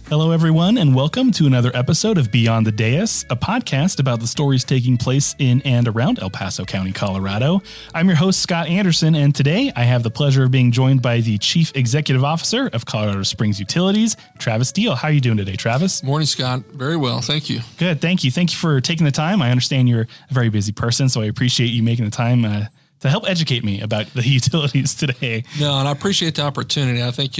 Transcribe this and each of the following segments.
Hello, everyone, and welcome to another episode of Beyond the Dais, a podcast about the stories taking place in and around El Paso County, Colorado. I'm your host, Scott Anderson, and today I have the pleasure of being joined by the Chief Executive Officer of Colorado Springs Utilities, Travis Deal. How are you doing today, Travis? Morning, Scott. Very well. Thank you. Good. Thank you. Thank you for taking the time. I understand you're a very busy person, so I appreciate you making the time to help educate me about the utilities today. No, and I appreciate the opportunity. I think,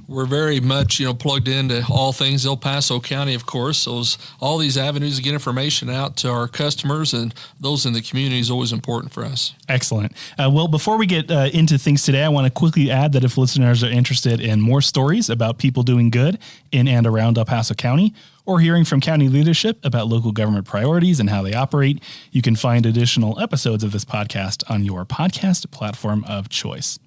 we're very much, plugged into all things El Paso County, of course. So all these avenues to get information out to our customers and those in the community is always important for us. Excellent. Well, before we get into things today, I want to quickly add that if listeners are interested in more stories about people doing good in and around El Paso County, or hearing from county leadership about local government priorities and how they operate, you can find additional episodes of this podcast on your podcast platform of choice.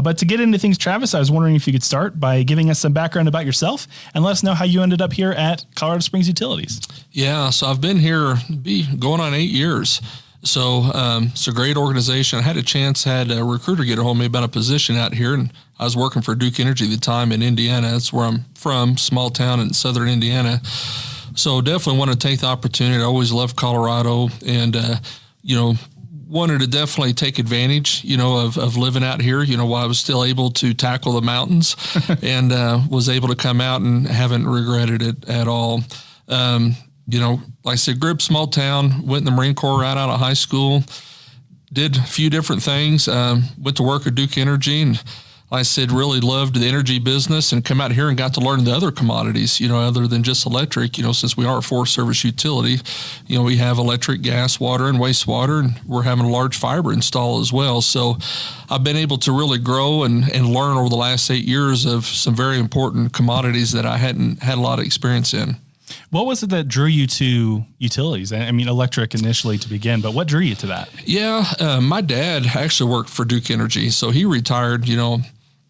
But to get into things, Travis, I was wondering if you could start by giving us some background about yourself and let us know how you ended up here at Colorado Springs Utilities. Yeah, so I've been here going on 8 years. So it's a great organization. I had a recruiter get a hold of me about a position out here, and I was working for Duke Energy at the time in Indiana. That's where I'm from, small town in southern Indiana. So definitely want to take the opportunity. I always loved Colorado and, wanted to definitely take advantage, of living out here, while I was still able to tackle the mountains and was able to come out and haven't regretted it at all. Like I said, grew up small town, went in the Marine Corps right out of high school, did a few different things, went to work at Duke Energy, and like I said, really loved the energy business and come out here and got to learn the other commodities, other than just electric. Since we are a four-service utility, we have electric, gas, water, and wastewater, and we're having a large fiber install as well. So I've been able to really grow and learn over the last 8 years of some very important commodities that I hadn't had a lot of experience in. What was it that drew you to utilities? I mean, electric initially to begin, but what drew you to that? Yeah, my dad actually worked for Duke Energy, so he retired,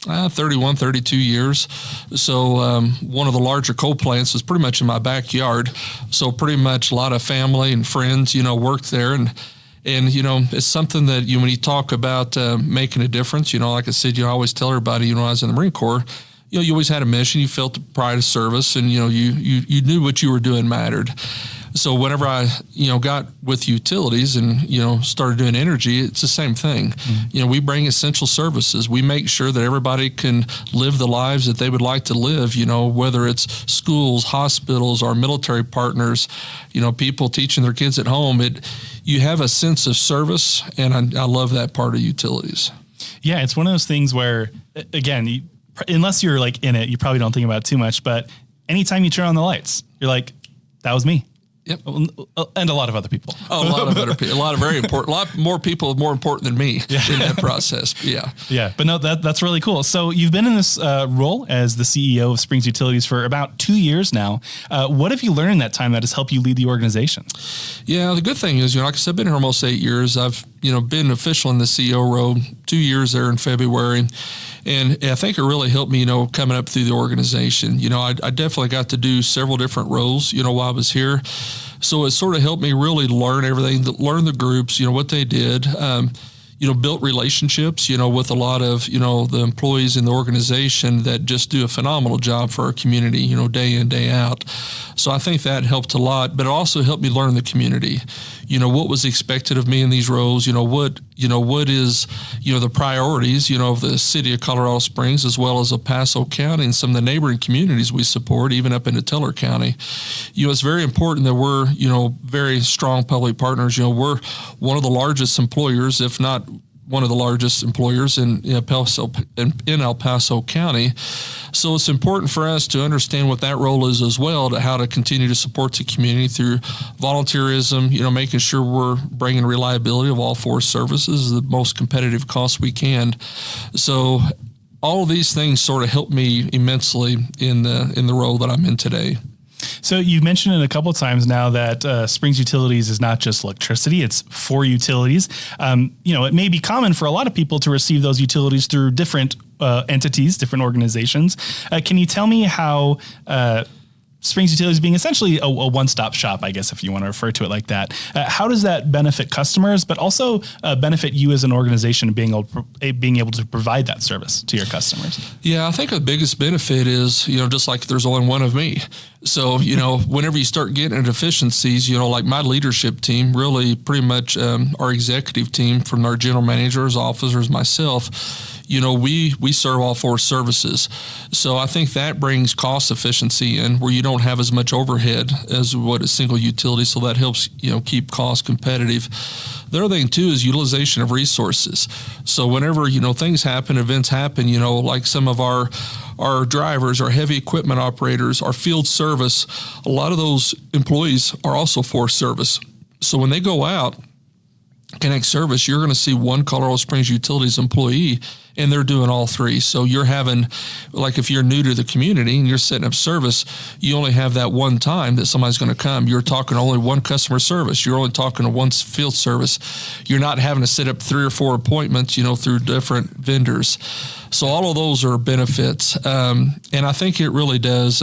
31, 32 years. So one of the larger coal plants was pretty much in my backyard. So pretty much a lot of family and friends, worked there. And it's something that when you talk about making a difference, like I said, I always tell everybody, I was in the Marine Corps, you always had a mission, you felt the pride of service, and, you knew what you were doing mattered. So whenever I, got with utilities and, started doing energy, it's the same thing. Mm-hmm. We bring essential services. We make sure that everybody can live the lives that they would like to live, whether it's schools, hospitals, our military partners, people teaching their kids at home. You have a sense of service, and I love that part of utilities. Yeah, it's one of those things where, again, unless you're like in it, you probably don't think about it too much, but anytime you turn on the lights, you're like, that was me. Yep. And a lot of other people. Oh, a lot of other people, a lot of very important, a lot more people more important than me in that process. Yeah. Yeah. But no, that's really cool. So you've been in this role as the CEO of Springs Utilities for about 2 years now. What have you learned in that time that has helped you lead the organization? Yeah, the good thing is, like I said, I've been here almost 8 years. I've, been official in the CEO role 2 years there in February. And I think it really helped me, coming up through the organization. I definitely got to do several different roles, while I was here. So it sort of helped me really learn everything, learn the groups, what they did, built relationships, with a lot of, the employees in the organization that just do a phenomenal job for our community, day in, day out. So I think that helped a lot, but it also helped me learn the community, what was expected of me in these roles, what is, the priorities, of the city of Colorado Springs, as well as El Paso County and some of the neighboring communities we support, even up into Teller County. It's very important that we're, very strong public partners. We're one of the largest employers, if not one of the largest employers in El Paso County. So it's important for us to understand what that role is as well, to how to continue to support the community through volunteerism, making sure we're bringing reliability of all four services at the most competitive cost we can. So all of these things sort of help me immensely in the role that I'm in today. So you've mentioned it a couple of times now that Springs Utilities is not just electricity, it's for utilities. It may be common for a lot of people to receive those utilities through different entities, different organizations. Can you tell me how Springs Utilities being essentially a one-stop shop, I guess, if you want to refer to it like that. How does that benefit customers, but also benefit you as an organization being able to provide that service to your customers? Yeah, I think the biggest benefit is, just like there's only one of me. So, whenever you start getting deficiencies, like my leadership team, really pretty much our executive team from our general managers, officers, myself, we serve all four services. So I think that brings cost efficiency in where you don't have as much overhead as what a single utility. So that helps, keep costs competitive. The other thing too is utilization of resources. So whenever, things happen, events happen, like some of our drivers, our heavy equipment operators, our field service, a lot of those employees are also for service. So when they go out, connect service, you're going to see one Colorado Springs Utilities employee, and they're doing all three. So you're having, like if you're new to the community and you're setting up service, you only have that one time that somebody's going to come. You're talking only one customer service. You're only talking to one field service. You're not having to set up 3 or 4 appointments, through different vendors. So all of those are benefits. And I think it really does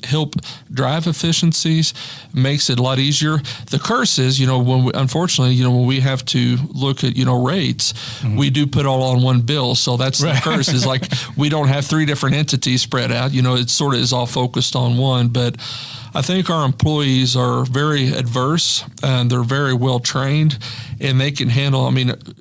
help drive efficiencies, makes it a lot easier. The curse is, unfortunately, when we have to look at, rates, we do put all on one bill. So that's the curse is like we don't have 3 different entities spread out. It sort of is all focused on one. But I think our employees are very adverse and they're very well trained and they can handle,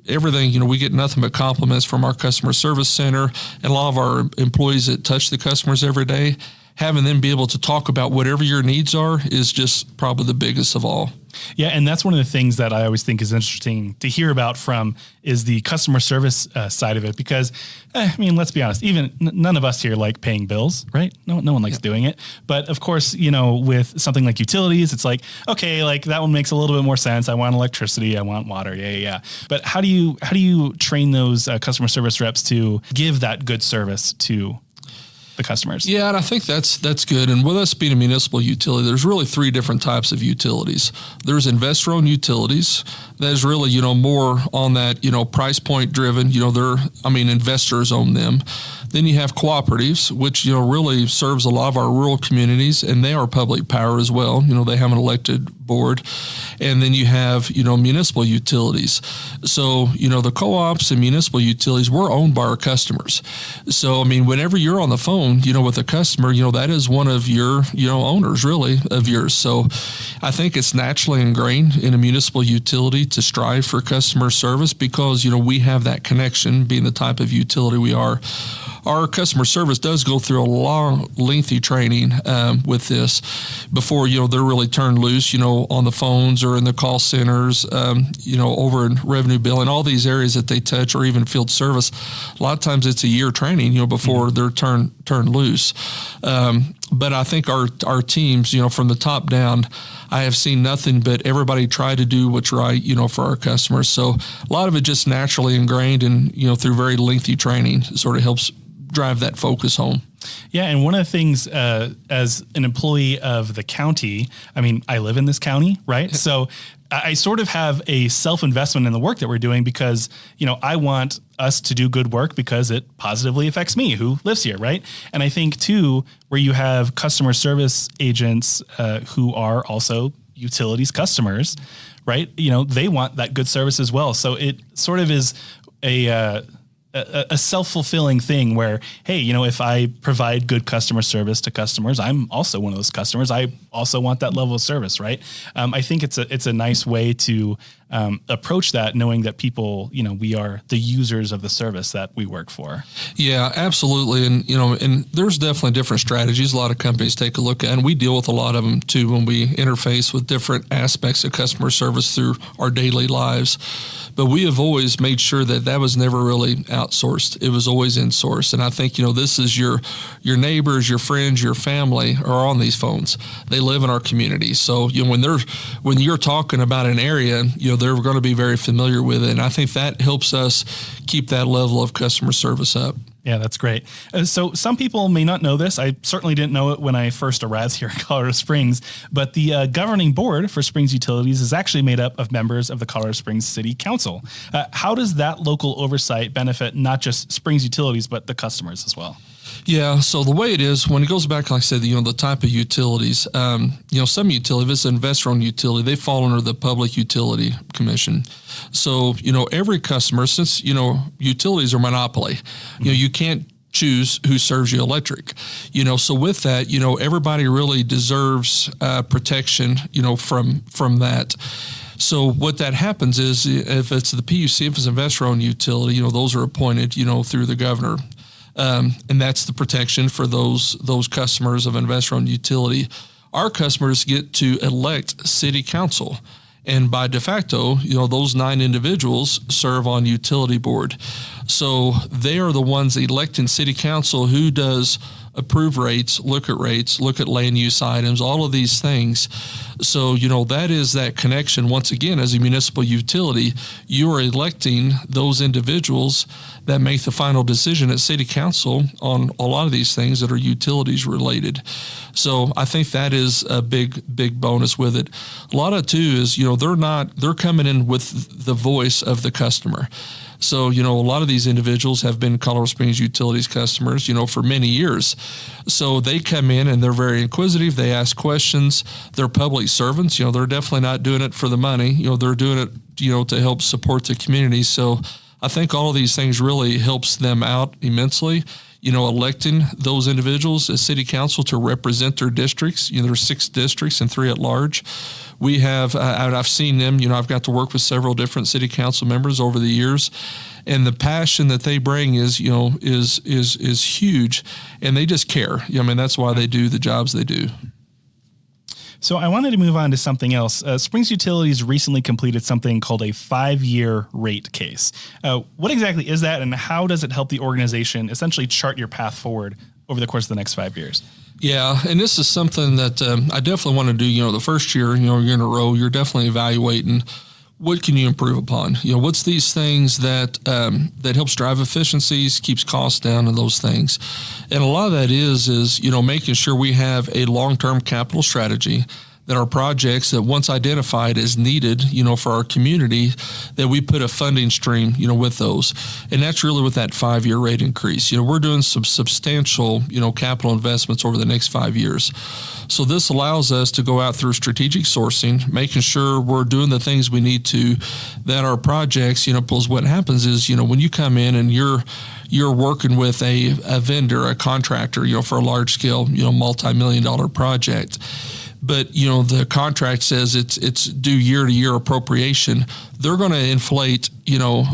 everything, we get nothing but compliments from our customer service center and a lot of our employees that touch the customers every day. Having them be able to talk about whatever your needs are is just probably the biggest of all. Yeah, and that's one of the things that I always think is interesting to hear about from is the customer service side of it. Because, let's be honest, even none of us here like paying bills, right? No one likes doing it. But of course, with something like utilities, it's like, okay, like that one makes a little bit more sense. I want electricity, I want water, yeah. But how do you train those customer service reps to give that good service to the customers? Yeah, and I think that's good. And with us being a municipal utility, there's really 3 different types of utilities. There's investor-owned utilities. That is really, more on that, price point driven. Investors own them. Then you have cooperatives, which, really serves a lot of our rural communities, and they are public power as well. They have an elected board. And then you have, municipal utilities. So, the co-ops and municipal utilities, we're owned by our customers. So, whenever you're on the phone, with a customer, that is one of your, owners really of yours. So I think it's naturally ingrained in a municipal utility to strive for customer service because, we have that connection being the type of utility we are. Our customer service does go through a long, lengthy training with this before, they're really turned loose, on the phones or in the call centers, over in revenue billing, all these areas that they touch or even field service. A lot of times it's a year training, before they're turned loose. But I think our teams, from the top down, I have seen nothing but everybody try to do what's right, for our customers. So a lot of it just naturally ingrained and, through very lengthy training sort of helps drive that focus home. Yeah, and one of the things as an employee of the county, I live in this county, right? So I sort of have a self-investment in the work that we're doing because, I want us to do good work because it positively affects me who lives here, right? And I think, too, where you have customer service agents who are also utilities customers, right? They want that good service as well. So it sort of is a self-fulfilling thing where, hey, if I provide good customer service to customers, I'm also one of those customers. I also want that level of service, right? I think it's a nice way to approach that, knowing that people, we are the users of the service that we work for. Yeah, absolutely. And, and there's definitely different strategies a lot of companies take a look at, and we deal with a lot of them too when we interface with different aspects of customer service through our daily lives. But we have always made sure that was never really outsourced. It was always insourced. And I think, this is your neighbors, your friends, your family are on these phones. They live in our community. So, when you're talking about an area, they're going to be very familiar with it. And I think that helps us keep that level of customer service up. Yeah, that's great. So some people may not know this. I certainly didn't know it when I first arrived here in Colorado Springs, but the governing board for Springs Utilities is actually made up of members of the Colorado Springs City Council. How does that local oversight benefit not just Springs Utilities, but the customers as well? Yeah. So the way it is, when it goes back, like I said, the type of utilities, some utility, if it's an investor-owned utility, they fall under the Public Utility Commission. So, every customer, since, utilities are monopoly, you can't choose who serves you electric, so with that, everybody really deserves protection, from that. So what that happens is if it's the PUC, if it's investor-owned utility, those are appointed, through the governor. And that's the protection for those customers of investor-owned utility. Our customers get to elect city council. And by de facto, those 9 individuals serve on utility board. So they are the ones electing city council who does approve rates, look at land use items, all of these things. So, that is that connection. Once again, as a municipal utility, you are electing those individuals that make the final decision at city council on a lot of these things that are utilities related. So I think that is a big bonus with it. A lot of it too is, they're coming in with the voice of the customer. So, a lot of these individuals have been Colorado Springs Utilities customers, for many years. So they come in and they're very inquisitive. They ask questions. They're public servants. They're definitely not doing it for the money. They're doing it, to help support the community. So I think all of these things really helps them out immensely. Electing those individuals as city council to represent their districts. There's 6 districts and 3 at large. We have, I've seen them, I've got to work with several different city council members over the years, and the passion that they bring is huge, and they just care. That's why they do the jobs they do. So I wanted to move on to something else. Springs Utilities recently completed something called a 5-year rate case. What exactly is that, and how does it help the organization essentially chart your path forward over the course of the next 5 years? Yeah, and this is something that I definitely want to do. The first year, you're in a row, you're definitely evaluating what can you improve upon. What's these things that helps drive efficiencies, keeps costs down, and those things. And a lot of that is making sure we have a long-term capital strategy, that our projects that once identified as needed, for our community, that we put a funding stream, with those. And that's really with that 5-year rate increase. We're doing some substantial, capital investments over the next 5 years. So this allows us to go out through strategic sourcing, making sure we're doing the things we need to, that our projects, because what happens is, when you come in and you're working with a vendor, a contractor, for a large scale, multi-million-dollar project, but the contract says it's due year-to-year appropriation, they're going to inflate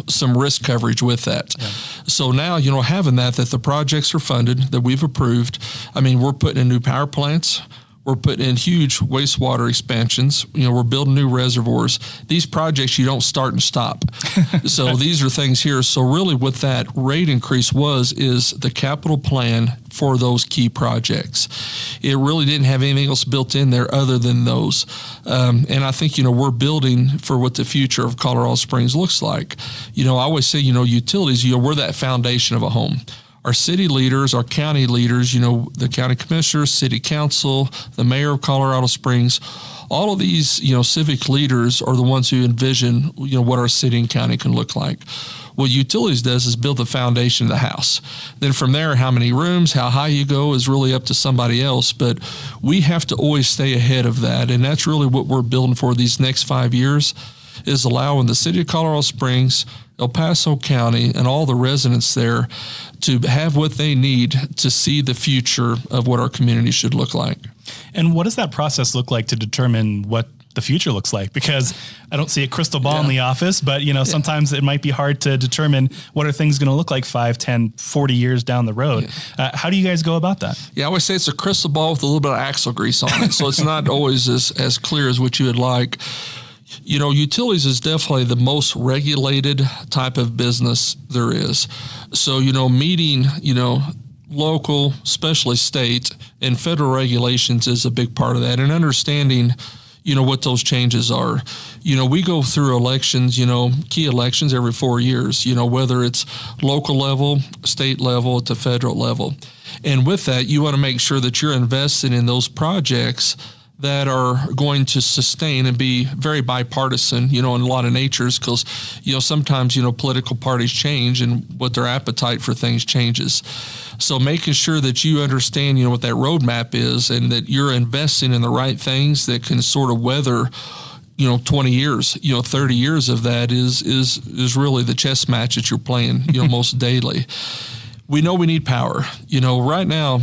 some risk coverage with that. Yeah. So now having that the projects are funded, that we've approved. We're putting in new power plants. We're putting in huge wastewater expansions. We're building new reservoirs. These projects you don't start and stop. So these are things here. So really what that rate increase is the capital plan for those key projects. It really didn't have anything else built in there other than those. And I think, we're building for what the future of Colorado Springs looks like. I always say, utilities, we're that foundation of a home. Our city leaders, our county leaders, the county commissioners, city council, the mayor of Colorado Springs, all of these, civic leaders are the ones who envision, what our city and county can look like. What utilities does is build the foundation of the house. Then from there, how many rooms, how high you go is really up to somebody else. But we have to always stay ahead of that. And that's really what we're building for these next 5 years, is allowing the city of Colorado Springs, El Paso County, and all the residents there to have what they need to see the future of what our community should look like. And what does that process look like to determine what the future looks like? Because I don't see a crystal ball in the office, but sometimes it might be hard to determine what are things going to look like 5, 10, 40 years down the road. How do you guys go about that? Yeah, I always say it's a crystal ball with a little bit of axle grease on it. So it's not always as clear as what you would like. Utilities is definitely the most regulated type of business there is. So, meeting, local, especially state and federal regulations is a big part of that, and understanding, what those changes are. We go through elections, key elections every 4 years, whether it's local level, state level, at the federal level. And with that, you want to make sure that you're investing in those projects that are going to sustain and be very bipartisan, in a lot of natures, because, sometimes, political parties change and what their appetite for things changes. So making sure that you understand, what that roadmap is and that you're investing in the right things that can sort of weather 20 years, 30 years of that is really the chess match that you're playing, most daily. We know we need power. Right now,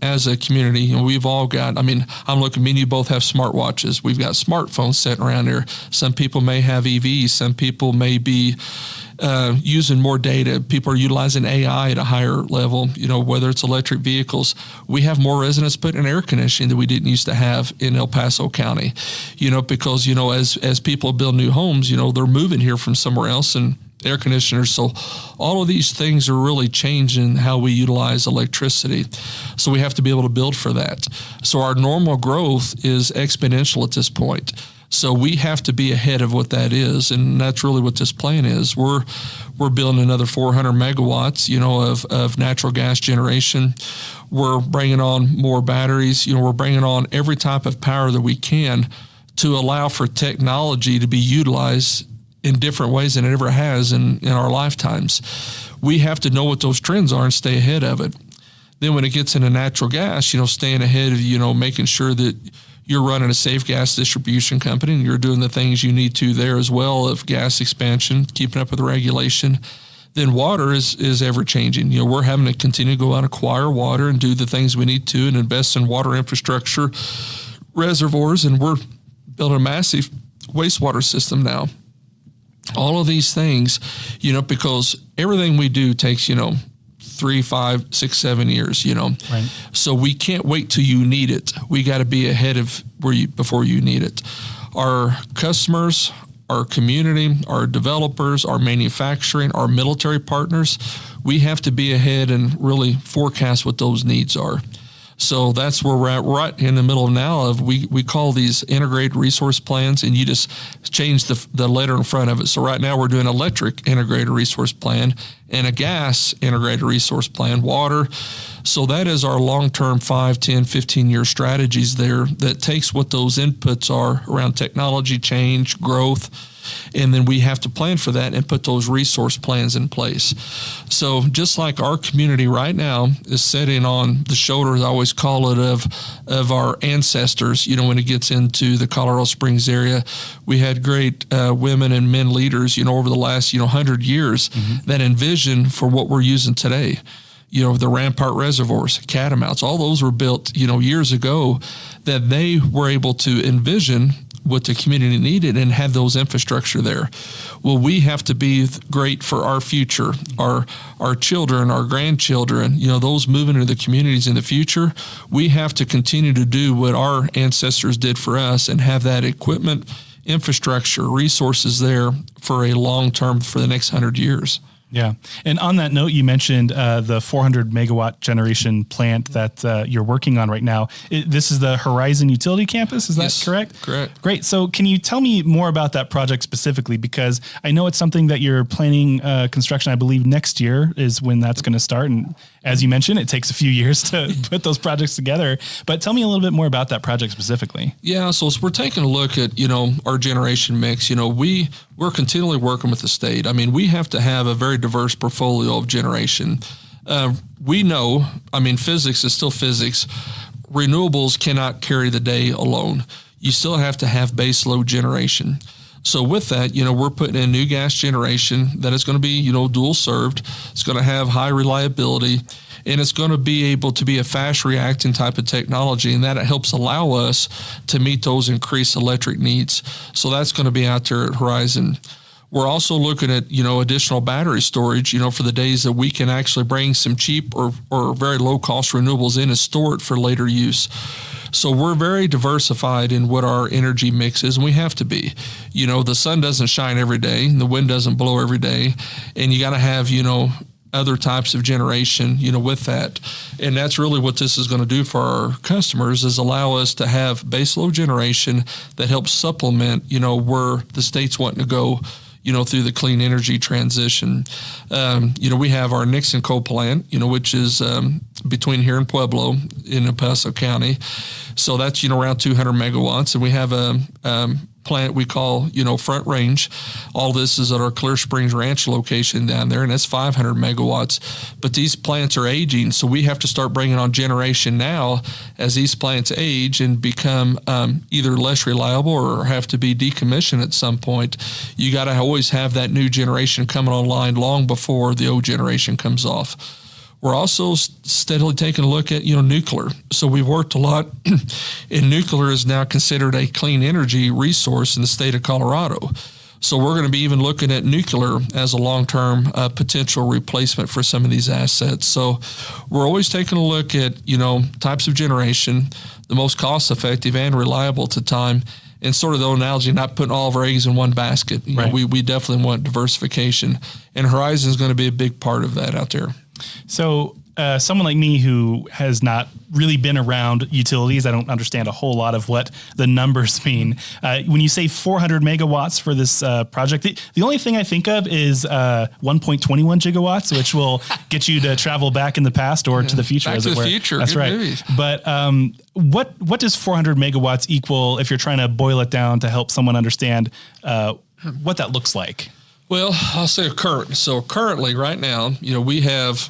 as a community, we've all got, I'm looking, me and you both have smartwatches. We've got smartphones sitting around there. Some people may have EVs. Some people may be using more data. People are utilizing AI at a higher level, whether it's electric vehicles. We have more residents putting in air conditioning than we didn't used to have in El Paso County, because, as people build new homes, they're moving here from somewhere else and air conditioners. So all of these things are really changing how we utilize electricity. So we have to be able to build for that. So our normal growth is exponential at this point. So we have to be ahead of what that is, and that's really what this plan is. We're building another 400 megawatts, of natural gas generation. We're bringing on more batteries. We're bringing on every type of power that we can to allow for technology to be utilized in different ways than it ever has in our lifetimes. We have to know what those trends are and stay ahead of it. Then when it gets into natural gas, staying ahead of, making sure that you're running a safe gas distribution company and you're doing the things you need to there as well of gas expansion, keeping up with the regulation. Then water is ever changing. We're having to continue to go out and acquire water and do the things we need to and invest in water infrastructure, reservoirs, and we're building a massive wastewater system now. All of these things, because everything we do takes, 3, 5, 6, 7 years, Right. So we can't wait till you need it. We got to be ahead of before you need it. Our customers, our community, our developers, our manufacturing, our military partners, we have to be ahead and really forecast what those needs are. So that's where we're at right in the middle now of we call these integrated resource plans, and you just change the letter in front of it. So right now we're doing electric integrated resource plan and a gas integrated resource plan, water. So that is our long-term 5, 10, 15-year strategies there that takes what those inputs are around technology change, growth, and then we have to plan for that and put those resource plans in place. So just like our community right now is sitting on the shoulders, I always call it, of our ancestors, when it gets into the Colorado Springs area. We had great women and men leaders, over the last, 100 years that envision for what we're using today. The Rampart reservoirs, catamounts, all those were built, years ago that they were able to envision what the community needed and had those infrastructure there. Well, we have to be great for our future, our children, our grandchildren, those moving into the communities in the future. We have to continue to do what our ancestors did for us and have that equipment, infrastructure, resources there for a long term, for the next 100 years. Yeah. And on that note, you mentioned the 400 megawatt generation plant that you're working on right now. This is the Horizon Utility Campus. Is that correct? Correct. Great. So can you tell me more about that project specifically? Because I know it's something that you're planning construction, I believe next year is when that's going to start. And as you mentioned, it takes a few years to put those projects together. But tell me a little bit more about that project specifically. Yeah. So as we're taking a look at, our generation mix, we're continually working with the state. We have to have a very diverse portfolio of generation. We know, physics is still physics. Renewables cannot carry the day alone. You still have to have base load generation. So with that, we're putting in new gas generation that is going to be, dual served. It's going to have high reliability, and it's going to be able to be a fast reacting type of technology, and that helps allow us to meet those increased electric needs. So that's going to be out there at Horizon. We're also looking at, additional battery storage, for the days that we can actually bring some cheap or very low cost renewables in and store it for later use. So we're very diversified in what our energy mix is, and we have to be. The sun doesn't shine every day, and the wind doesn't blow every day, and you got to have, other types of generation, with that. And that's really what this is going to do for our customers, is allow us to have baseload generation that helps supplement, where the state's wanting to go, through the clean energy transition. We have our Nixon coal plant, which is between here and Pueblo in El Paso County. So that's, around 200 megawatts. And we have a plant we call, Front Range. All this is at our Clear Springs Ranch location down there, and that's 500 megawatts. But these plants are aging, so we have to start bringing on generation now as these plants age and become either less reliable or have to be decommissioned at some point. You got to always have that new generation coming online long before the old generation comes off. We're also steadily taking a look at, nuclear. So we've worked a lot, and nuclear is now considered a clean energy resource in the state of Colorado. So we're going to be even looking at nuclear as a long-term potential replacement for some of these assets. So we're always taking a look at, types of generation, the most cost-effective and reliable at the time. And sort of the analogy, not putting all of our eggs in one basket. Right. We definitely want diversification, and Horizon is going to be a big part of that out there. So someone like me who has not really been around utilities, I don't understand a whole lot of what the numbers mean. When you say 400 megawatts for this project, the only thing I think of is 1.21 gigawatts, which will get you to travel back in the past or to the future, back as to it the were. future. That's Good right. movie. But what does 400 megawatts equal if you're trying to boil it down to help someone understand what that looks like? Well, I'll say current. So currently, right now, we have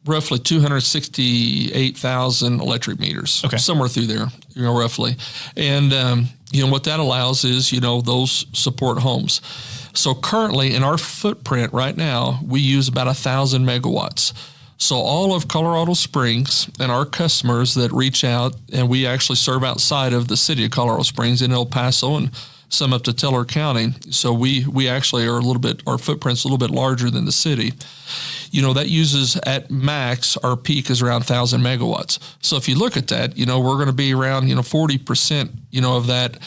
roughly 268,000 electric meters, somewhere through there, roughly. And, what that allows is, those support homes. So currently in our footprint right now, we use about 1,000 megawatts. So all of Colorado Springs and our customers that reach out, and we actually serve outside of the city of Colorado Springs in El Paso and some up to Teller County. So we actually are our footprint's a little bit larger than the city. That uses at max, our peak is around 1,000 megawatts. So if you look at that, we're going to be around, 40%, of that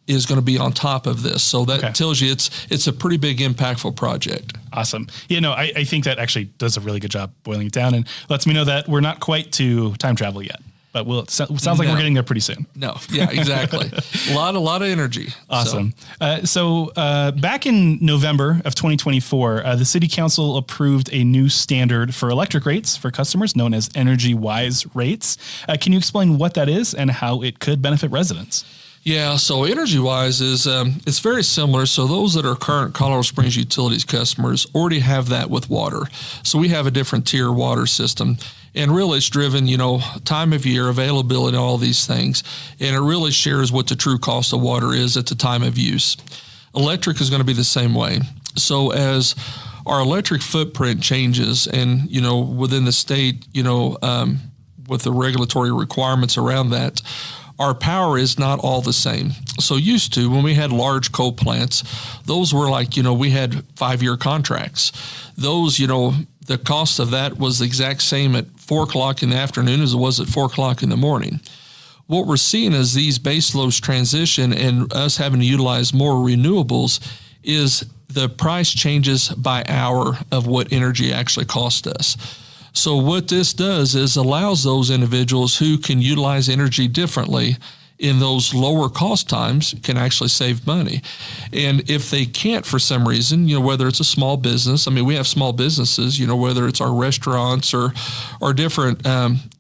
is going to be on top of this. So that tells you it's a pretty big, impactful project. Awesome. I think that actually does a really good job boiling it down and lets me know that we're not quite to time travel yet. But it sounds like we're getting there pretty soon. No, yeah, exactly. a lot of energy. Awesome. So back in November of 2024, the City Council approved a new standard for electric rates for customers known as Energy-Wise rates. Can you explain what that is and how it could benefit residents? Yeah, so Energy-Wise is it's very similar. So those that are current Colorado Springs Utilities customers already have that with water. So we have a different tier water system. And really it's driven, time of year, availability, all these things. And it really shares what the true cost of water is at the time of use. Electric is going to be the same way. So as our electric footprint changes and, within the state, with the regulatory requirements around that, our power is not all the same. So used to, when we had large coal plants, those were like, we had 5-year contracts. Those, the cost of that was the exact same at 4 o'clock in the afternoon as it was at 4 o'clock in the morning. What we're seeing as these base loads transition and us having to utilize more renewables is the price changes by hour of what energy actually costs us. So what this does is allows those individuals who can utilize energy differently in those lower cost times can actually save money. And if they can't for some reason, whether it's a small business, we have small businesses, whether it's our restaurants or different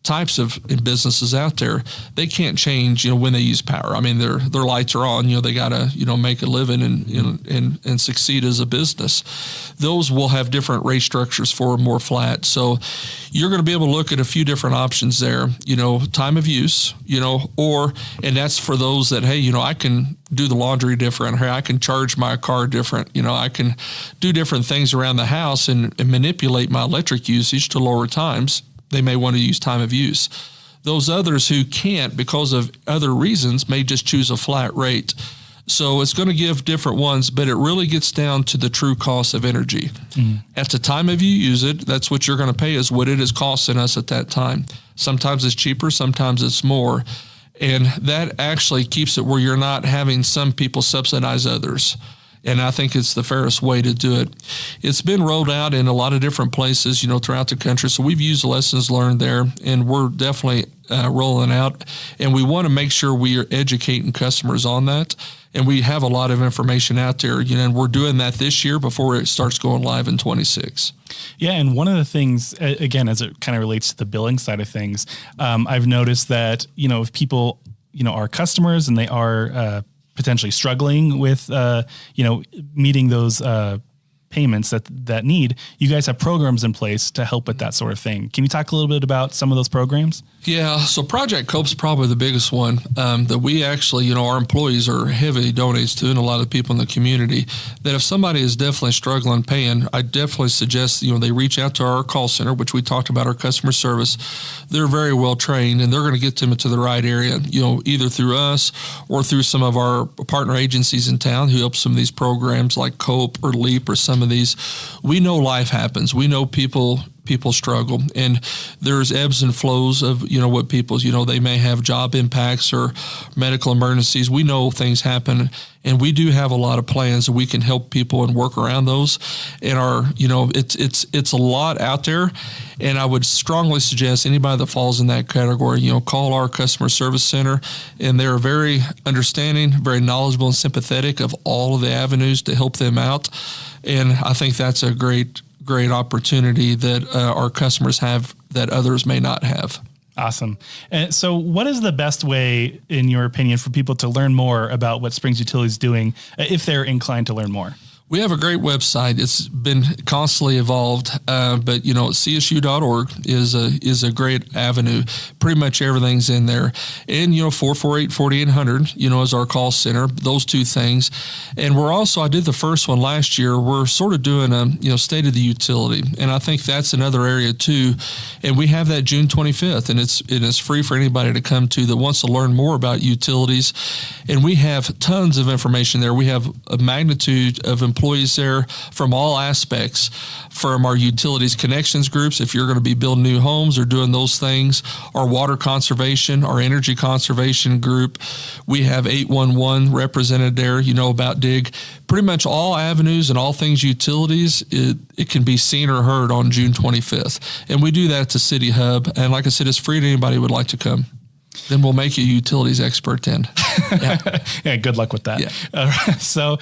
types of businesses out there, they can't change, when they use power. Their lights are on, they got to, make a living and succeed as a business. Those will have different rate structures for more flat. So you're going to be able to look at a few different options there, time of use, and that's for those that, hey, I can do the laundry different. Hey, I can charge my car different. I can do different things around the house and manipulate my electric usage to lower times. They may want to use time of use. Those others who can't because of other reasons may just choose a flat rate. So it's going to give different ones, but it really gets down to the true cost of energy. At the time of you use it, that's what you're going to pay is what it is costing us at that time. Sometimes it's cheaper, sometimes it's more. And that actually keeps it where you're not having some people subsidize others. And I think it's the fairest way to do it. It's been rolled out in a lot of different places, throughout the country. So we've used lessons learned there, and we're definitely rolling out. And we want to make sure we are educating customers on that. And we have a lot of information out there, and we're doing that this year before it starts going live in 26. Yeah, and one of the things, again, as it kind of relates to the billing side of things, I've noticed that, if people, are customers and they are potentially struggling with, meeting those payments that need, you guys have programs in place to help with that sort of thing. Can you talk a little bit about some of those programs? Yeah, so Project Cope's probably the biggest one that we actually, our employees are heavy donors to, and a lot of people in the community, that if somebody is definitely struggling paying, I definitely suggest, they reach out to our call center, which we talked about, our customer service. They're very well trained, and they're going to get them into the right area, either through us or through some of our partner agencies in town who help some of these programs like Cope or LEAP or some of these. We know life happens. We know people struggle, and there's ebbs and flows of, what people's, they may have job impacts or medical emergencies. We know things happen, and we do have a lot of plans that we can help people and work around those. And it's a lot out there, and I would strongly suggest anybody that falls in that category, call our customer service center, and they're very understanding, very knowledgeable and sympathetic of all of the avenues to help them out. And I think that's a great opportunity that our customers have that others may not have. Awesome. And so what is the best way, in your opinion, for people to learn more about what Springs Utilities is doing if they're inclined to learn more? We have a great website. It's been constantly evolved, but csu.org is a great avenue. Pretty much everything's in there. And 448-4800, is our call center. Those two things. And we're also, I did the first one last year. We're sort of doing a state of the utility, and I think that's another area too. And we have that June 25th, and it's free for anybody to come to that wants to learn more about utilities. And we have tons of information there. We have a magnitude of employees there from all aspects, from our utilities connections groups, if you're going to be building new homes or doing those things, our water conservation, our energy conservation group. We have 811 represented there, about DIG. Pretty much all avenues and all things utilities, it can be seen or heard on June 25th. And we do that at the City Hub. And like I said, it's free to anybody who would like to come. Then we'll make you a utilities expert then. Yeah, good luck with that. Yeah. So,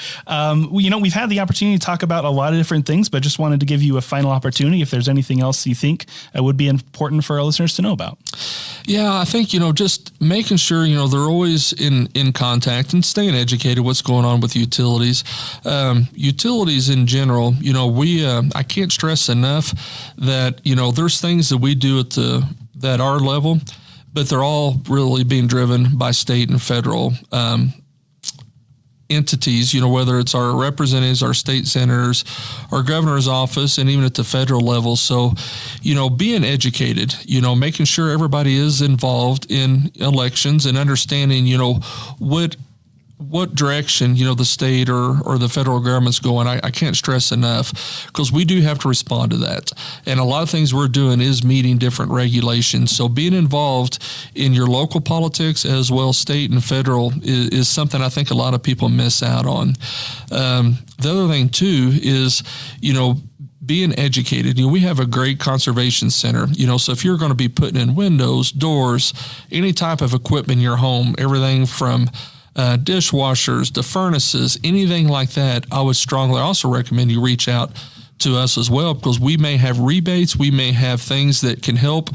we've had the opportunity to talk about a lot of different things, but just wanted to give you a final opportunity if there's anything else you think would be important for our listeners to know about. Yeah, I think, just making sure, they're always in contact and staying educated what's going on with utilities. Utilities in general, I can't stress enough that, there's things that we do at our level, but they're all really being driven by state and federal entities, whether it's our representatives, our state senators, our governor's office, and even at the federal level. So, being educated, making sure everybody is involved in elections and understanding, what direction, the state or the federal government's going. I can't stress enough, because we do have to respond to that. And a lot of things we're doing is meeting different regulations. So being involved in your local politics as well state and federal is something I think a lot of people miss out on. The other thing too is, being educated. We have a great conservation center, so if you're going to be putting in windows, doors, any type of equipment in your home, everything from dishwashers, to furnaces, anything like that, I would strongly also recommend you reach out to us as well, because we may have rebates, we may have things that can help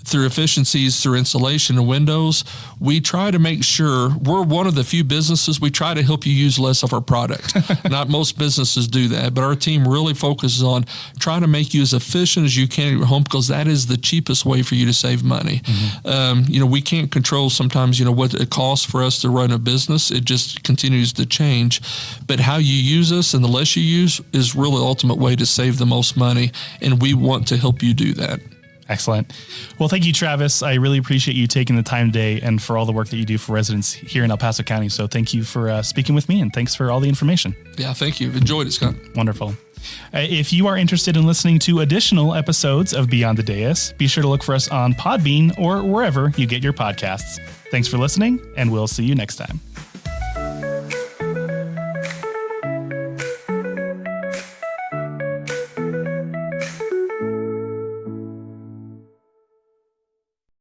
through efficiencies, through installation of windows. We try to make sure we're one of the few businesses, we try to help you use less of our product. Not most businesses do that, but our team really focuses on trying to make you as efficient as you can at your home, because that is the cheapest way for you to save money. Mm-hmm. We can't control sometimes, what it costs for us to run a business. It just continues to change. But how you use us and the less you use is really the ultimate way to save the most money, and we want to help you do that. Excellent. Well, thank you, Travis. I really appreciate you taking the time today and for all the work that you do for residents here in El Paso County. So thank you for speaking with me, and thanks for all the information. Yeah, thank you. Enjoyed it, Scott. Wonderful. If you are interested in listening to additional episodes of Beyond the Dais, be sure to look for us on Podbean or wherever you get your podcasts. Thanks for listening, and we'll see you next time.